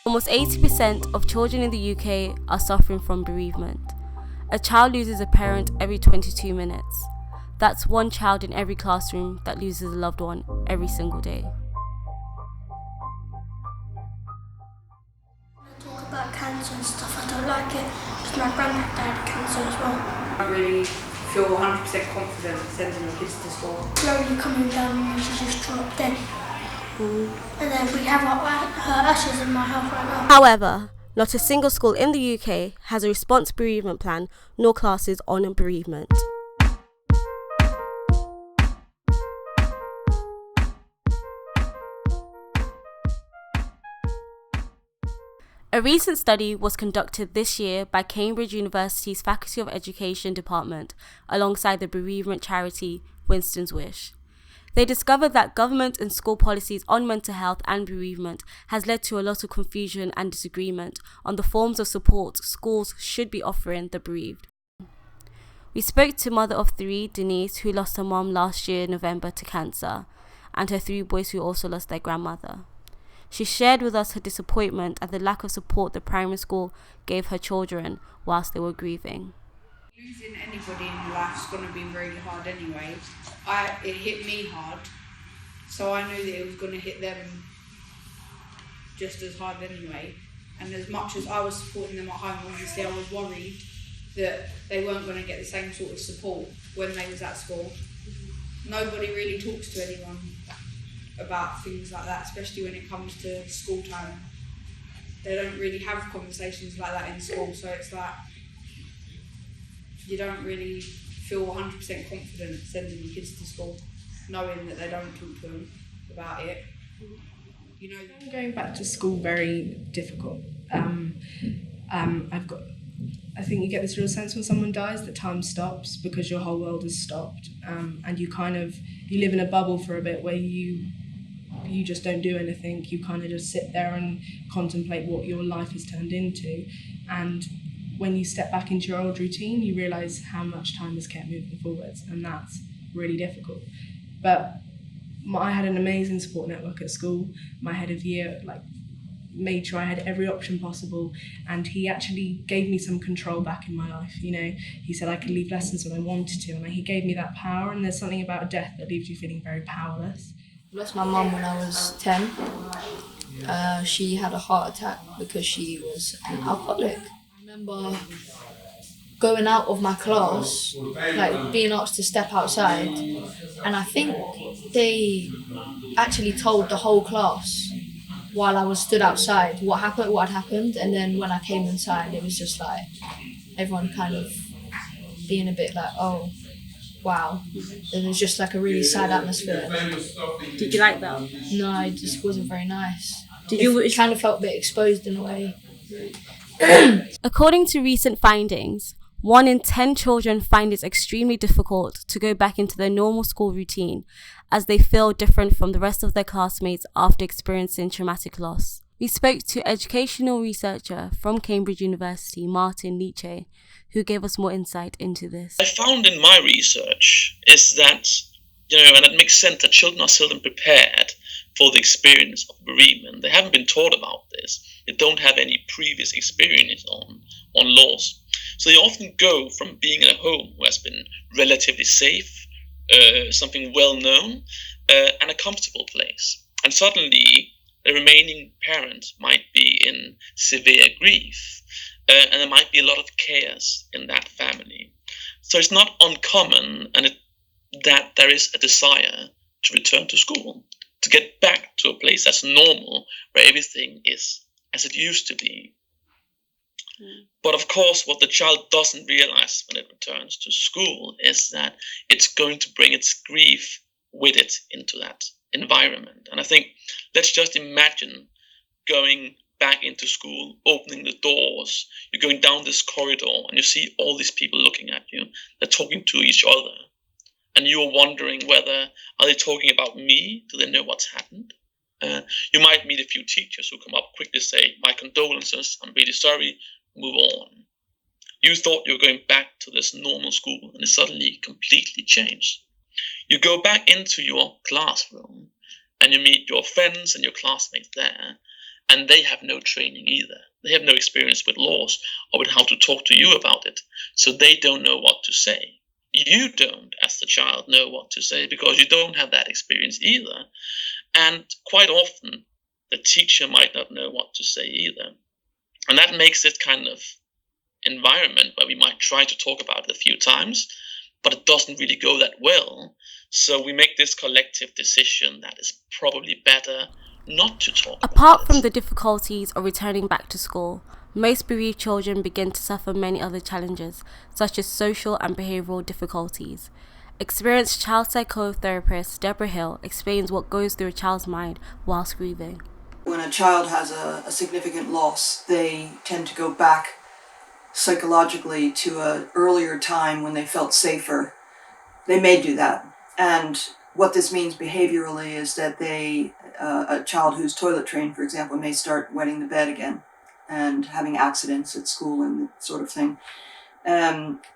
Almost 80% of children in the UK are suffering from bereavement. A child loses a parent every 22 minutes. That's one child in every classroom that loses a loved one every single day. I talk about cancer and stuff, I don't like it because my granddad had cancer as well. I really feel 100% confident sending my kids to school. Slowly coming down and she just dropped in. And then we have her ashes in my house right now. However, not a single school in the UK has a response bereavement plan nor classes on bereavement. A recent study was conducted this year by Cambridge University's Faculty of Education department alongside the bereavement charity Winstons Wish. They discovered that government and school policies on mental health and bereavement has led to a lot of confusion and disagreement on the forms of support schools should be offering the bereaved. We spoke to mother of three, Denise, who lost her mom last year in November to cancer, and her three boys who also lost their grandmother. She shared with us her disappointment at the lack of support the primary school gave her children whilst they were grieving. Losing anybody in life is going to be really hard anyway. It hit me hard, so I knew that it was going to hit them just as hard anyway. And as much as I was supporting them at home, obviously I was worried that they weren't going to get the same sort of support when they was at school. Nobody really talks to anyone about things like that, especially when it comes to school time. They don't really have conversations like that in school, so it's like you don't really feel 100% confident sending your kids to school, knowing that they don't talk to them about it. You know, going back to school very difficult. I think you get this real sense when someone dies that time stops because your whole world has stopped, and you live in a bubble for a bit where you just don't do anything. You kind of just sit there and contemplate what your life has turned into, and when you step back into your old routine, you realise how much time has kept moving forwards, and that's really difficult. But I had an amazing support network at school. My head of year made sure I had every option possible, and he actually gave me some control back in my life. You know, he said I could leave lessons when I wanted to, and he gave me that power. And there's something about death that leaves you feeling very powerless. I lost my mum when I was 10. She had a heart attack because she was an alcoholic. I remember going out of my class, being asked to step outside, and I think they actually told the whole class while I was stood outside what had happened, and then when I came inside, it was just like everyone kind of being a bit like, oh, wow. It was just like a really sad atmosphere. Did you like that? No, it just wasn't very nice. It kind of felt a bit exposed in a way. According to recent findings, 1 in 10 children find it extremely difficult to go back into their normal school routine as they feel different from the rest of their classmates after experiencing traumatic loss. We spoke to educational researcher from Cambridge University, Martin Leache, who gave us more insight into this. I found in my research is that, and it makes sense that children are seldom prepared for the experience of bereavement. They haven't been taught about this. They don't have any previous experience on loss. So they often go from being in a home who has been relatively safe, something well known, and a comfortable place. And suddenly the remaining parent might be in severe grief, and there might be a lot of chaos in that family. So it's not uncommon that there is a desire to return to school, to get back to a place that's normal, where everything is as it used to be. But of course, what the child doesn't realize when it returns to school is that it's going to bring its grief with it into that environment. And I think, let's just imagine going back into school, opening the doors, you're going down this corridor and you see all these people looking at you, they're talking to each other. And you're wondering whether, are they talking about me? Do they know what's happened? You might meet a few teachers who come up quickly, say, my condolences, I'm really sorry, move on. You thought you were going back to this normal school and it suddenly completely changed. You go back into your classroom and you meet your friends and your classmates there, and they have no training either. They have no experience with laws or with how to talk to you about it, so they don't know what to say. You don't, as the child, know what to say because you don't have that experience either. And quite often, the teacher might not know what to say either. And that makes it kind of environment where we might try to talk about it a few times, but it doesn't really go that well. So we make this collective decision that it's probably better not to talk about Apart from the difficulties of returning back to school, most bereaved children begin to suffer many other challenges, such as social and behavioural difficulties. Experienced child psychotherapist Deborah Hill explains what goes through a child's mind whilst grieving. When a child has a significant loss, they tend to go back psychologically to an earlier time when they felt safer. They may do that. And what this means behaviorally is that a child who's toilet trained, for example, may start wetting the bed again and having accidents at school and that sort of thing. A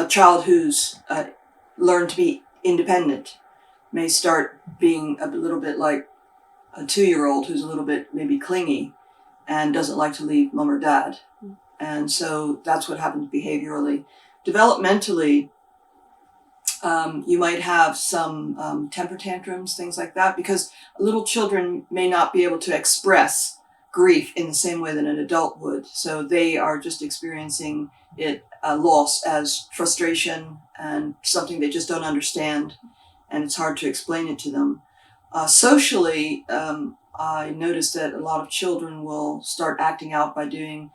child who's learned to be independent may start being a little bit like a 2-year-old who's a little bit maybe clingy and doesn't like to leave mom or dad. And so that's what happens behaviorally. Developmentally, you might have some temper tantrums, things like that, because little children may not be able to express grief in the same way that an adult would. So they are just experiencing loss as frustration and something they just don't understand, and it's hard to explain it to them. Socially, I noticed that a lot of children will start acting out by doing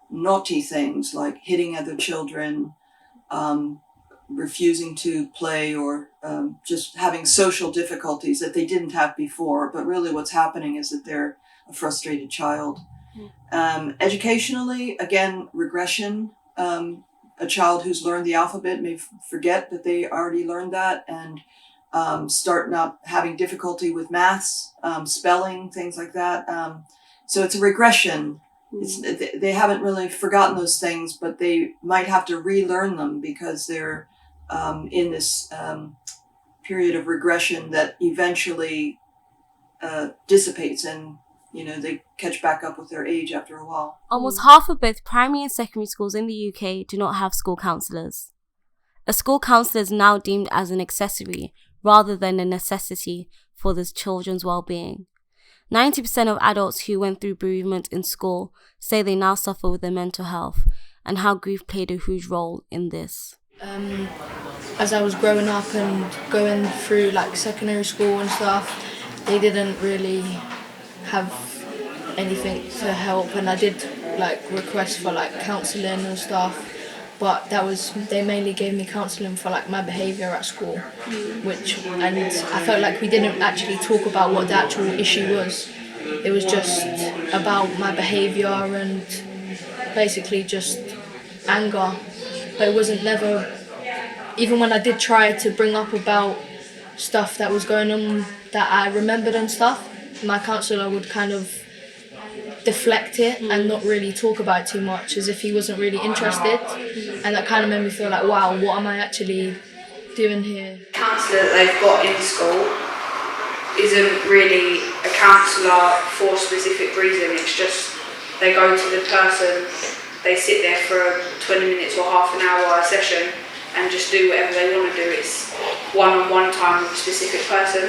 naughty things like hitting other children, refusing to play, or just having social difficulties that they didn't have before. But really what's happening is that they're a frustrated child. Educationally, again, regression. A child who's learned the alphabet may forget that they already learned that and start not having difficulty with maths, spelling, things like that. So it's a regression. They haven't really forgotten those things, but they might have to relearn them because they're in this period of regression that eventually dissipates, and they catch back up with their age after a while. Almost half of both primary and secondary schools in the UK do not have school counsellors. A school counsellor is now deemed as an accessory rather than a necessity for the children's well-being. 90% of adults who went through bereavement in school say they now suffer with their mental health, and how grief played a huge role in this. As I was growing up and going through secondary school and stuff, they didn't really have anything to help, and I did request for counselling and stuff, but they mainly gave me counselling for my behaviour at school, and I felt like we didn't actually talk about what the actual issue was. It was just about my behaviour and basically just anger, but it wasn't never, even when I did try to bring up about stuff that was going on that I remembered and stuff, my counsellor would kind of deflect it and not really talk about it too much, as if he wasn't really interested, and that kind of made me feel like, wow, what am I actually doing here? The counsellor that they've got in school isn't really a counsellor for a specific reason. It's just they go to the person, they sit there for 20 minutes or half an hour a session and just do whatever they want to do. It's one-on-one time with a specific person.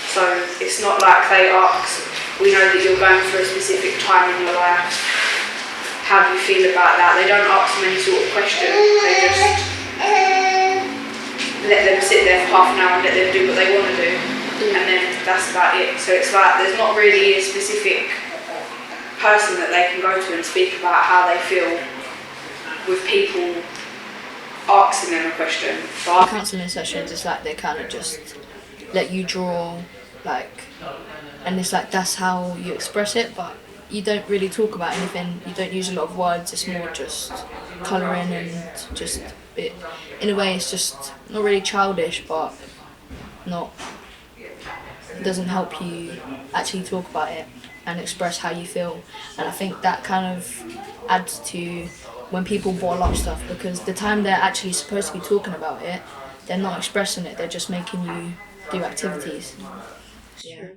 So it's not like they ask, we know that you're going through a specific time in your life, how do you feel about that? They don't ask them any sort of question, they just let them sit there for half an hour and let them do what they want to do, and then that's about it. So it's there's not really a specific person that they can go to and speak about how they feel with people asking them a question. So counselling sessions is they kind of just let you draw, and it's that's how you express it, but you don't really talk about anything. You don't use a lot of words. It's more just colouring and just in a way it's just not really childish, but it doesn't help you actually talk about it and express how you feel. And I think that kind of adds to when people bottle up stuff, because the time they're actually supposed to be talking about it, they're not expressing it, they're just making you do activities. Yeah.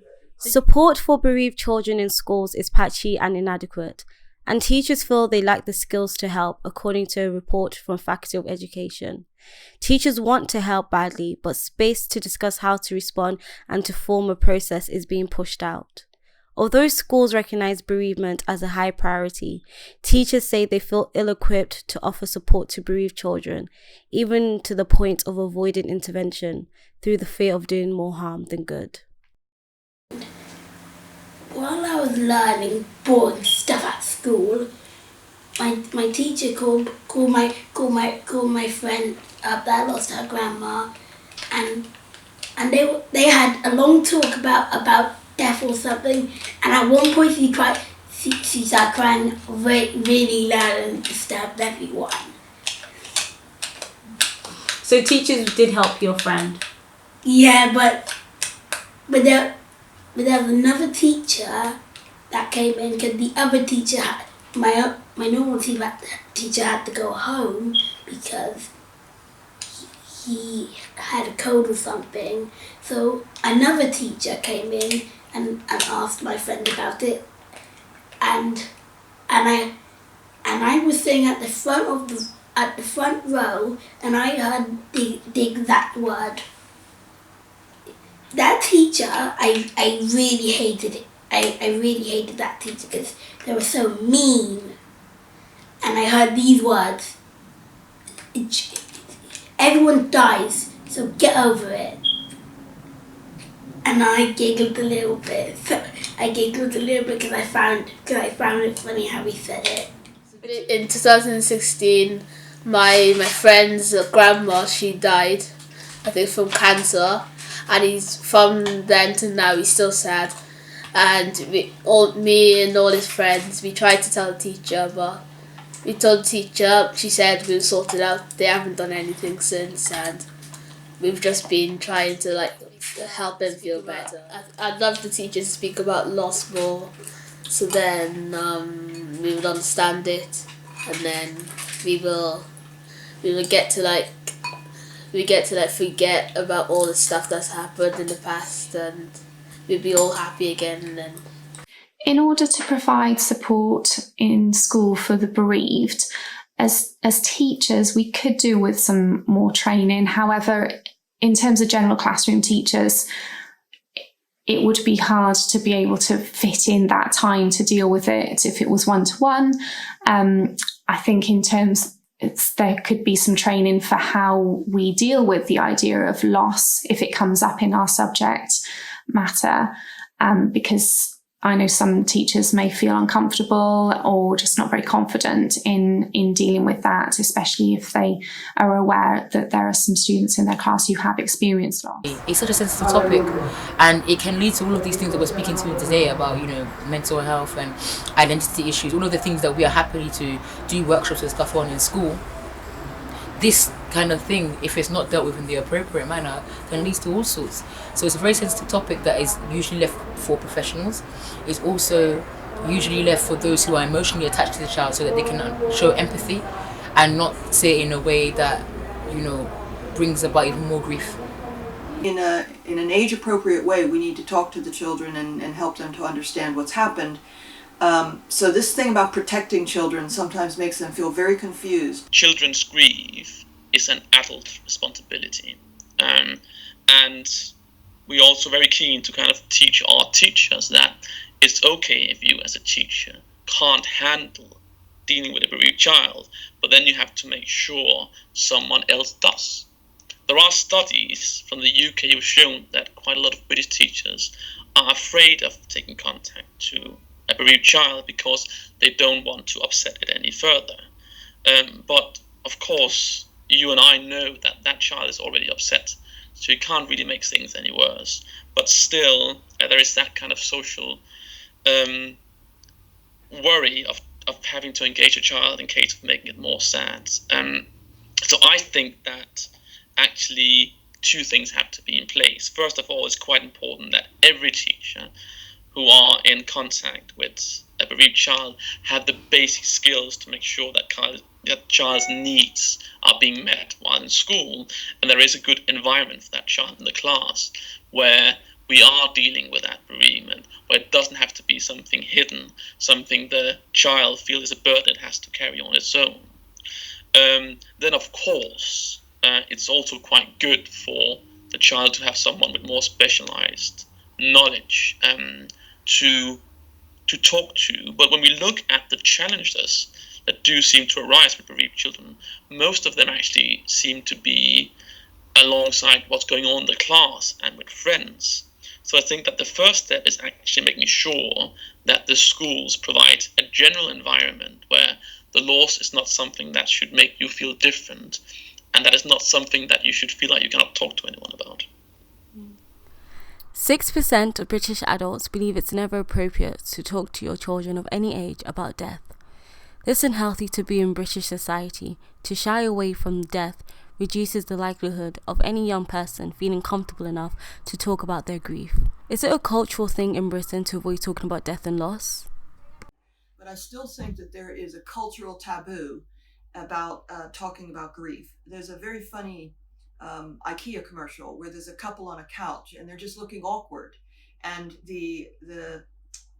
Support for bereaved children in schools is patchy and inadequate, and teachers feel they lack the skills to help, according to a report from Faculty of Education. Teachers want to help badly, but space to discuss how to respond and to form a process is being pushed out. Although schools recognise bereavement as a high priority, teachers say they feel ill-equipped to offer support to bereaved children, even to the point of avoiding intervention through the fear of doing more harm than good. While I was learning boring stuff at school, my teacher called my friend up that lost her grandma, and they had a long talk about death or something, and at one point she started crying really loud and disturbed everyone. So teachers did help your friend? Yeah, but there was another teacher that came in, because the other teacher had, my normal teacher had to go home because he had a cold or something. So another teacher came in and asked my friend about it, and I was sitting at the front row, and I heard the exact word. That teacher, I really hated it. I really hated that teacher because they were so mean. And I heard these words: everyone dies, so get over it. And I giggled a little bit. Because I found it funny how he said it. In 2016, my friend's grandma, she died, I think from cancer, and he's from then to now he's still sad. And me and all his friends, we tried to tell the teacher, but we told the teacher, she said we'll sort it out. They haven't done anything since, and we've just been trying to help them feel better. I'd love the teachers to speak about loss more, so then we would understand it, and then we will get to forget about all the stuff that's happened in the past, and we'll be all happy again. And then, in order to provide support in school for the bereaved, as teachers, we could do with some more training. However, in terms of general classroom teachers, it would be hard to be able to fit in that time to deal with it if it was one-to-one. I think there could be some training for how we deal with the idea of loss if it comes up in our subject matter, because I know some teachers may feel uncomfortable or just not very confident in dealing with that, especially if they are aware that there are some students in their class who have experienced loss. It's such a sensitive topic, and it can lead to all of these things that we're speaking to today about, mental health and identity issues, all of the things that we are happy to do workshops and stuff on in school. This kind of thing, if it's not dealt with in the appropriate manner, can lead to all sorts. So it's a very sensitive topic that is usually left for professionals. It's also usually left for those who are emotionally attached to the child, so that they can show empathy and not say it in a way that, brings about even more grief. In an age-appropriate way, we need to talk to the children and help them to understand what's happened. So this thing about protecting children sometimes makes them feel very confused. Children's grief is an adult responsibility. And we're also very keen to kind of teach our teachers that it's okay if you as a teacher can't handle dealing with a bereaved child, but then you have to make sure someone else does. There are studies from the UK who have shown that quite a lot of British teachers are afraid of taking contact to a bereaved child because they don't want to upset it any further. But of course, you and I know that that child is already upset, so you can't really make things any worse. But still, there is that kind of social worry of having to engage a child in case of making it more sad. So I think that actually two things have to be in place. First of all, it's quite important that every teacher who are in contact with a bereaved child have the basic skills to make sure that child's needs are being met while in school, and there is a good environment for that child in the class where we are dealing with that bereavement, where it doesn't have to be something hidden, something the child feels is a burden it has to carry on its own. Then of course, it's also quite good for the child to have someone with more specialized knowledge to talk to. But when we look at the challenges that do seem to arise with bereaved children, most of them actually seem to be alongside what's going on in the class and with friends. So I think that the first step is actually making sure that the schools provide a general environment where the loss is not something that should make you feel different, and that is not something that you should feel like you cannot talk to anyone about. 6% of British adults believe it's never appropriate to talk to your children of any age about death. This is unhealthy taboo in British society. To shy away from death reduces the likelihood of any young person feeling comfortable enough to talk about their grief. Is it a cultural thing in Britain to avoid talking about death and loss? But I still think that there is a cultural taboo about talking about grief. There's a very funny IKEA commercial where there's a couple on a couch and they're just looking awkward, and the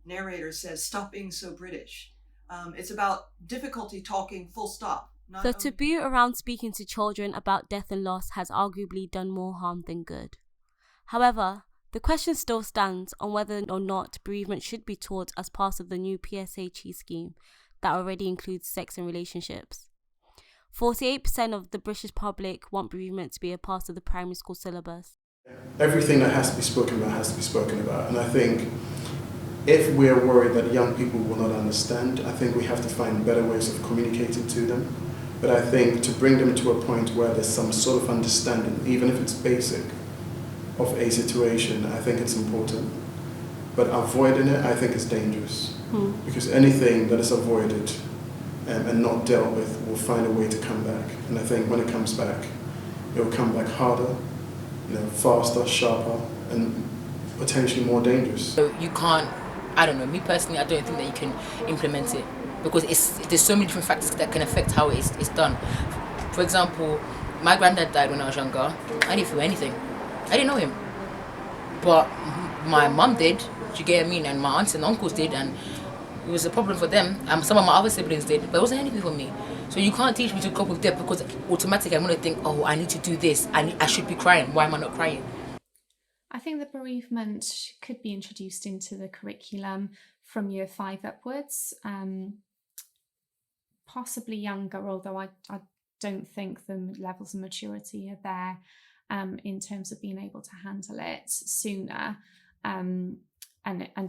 narrator says, "Stop being so British." It's about difficulty talking, full stop. The taboo around speaking to children about death and loss has arguably done more harm than good. However, the question still stands on whether or not bereavement should be taught as part of the new PSHE scheme that already includes sex and relationships. 48% of the British public want bereavement to be a part of the primary school syllabus. Everything that has to be spoken about has to be spoken about. And I think if we're worried that young people will not understand, I think we have to find better ways of communicating to them. But I think to bring them to a point where there's some sort of understanding, even if it's basic, of a situation, I think it's important. But avoiding it, I think is dangerous. Because anything that is avoided and not dealt with will find a way to come back. And I think when it comes back, it will come back harder, faster, sharper, and potentially more dangerous. So you can't, I don't know, me personally, I don't think that you can implement it because there's so many different factors that can affect how it's done. For example, my granddad died when I was younger. I didn't feel anything. I didn't know him. But my mum did, do you get what I mean? And my aunts and uncles did, and it was a problem for them. And some of my other siblings did, but it wasn't anything for me. So you can't teach me to cope with death because automatically I'm going to think, oh, I need to do this. I should be crying. Why am I not crying? I think the bereavement could be introduced into the curriculum from year 5 upwards, possibly younger, although I don't think the levels of maturity are there in terms of being able to handle it sooner. And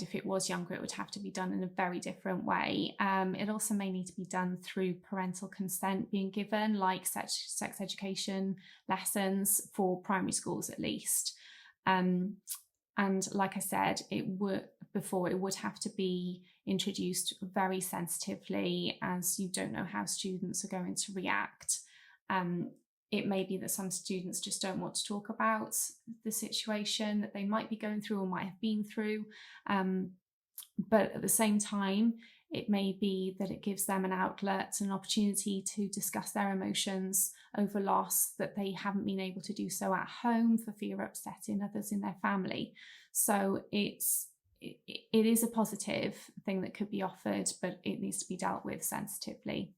if it was younger, it would have to be done in a very different way. It also may need to be done through parental consent being given, like sex education lessons for primary schools at least. And like I said, it would have to be introduced very sensitively, as you don't know how students are going to react. It may be that some students just don't want to talk about the situation that they might be going through or might have been through. But at the same time, it may be that it gives them an outlet, an opportunity to discuss their emotions over loss that they haven't been able to do so at home for fear of upsetting others in their family. So it is a positive thing that could be offered, but it needs to be dealt with sensitively.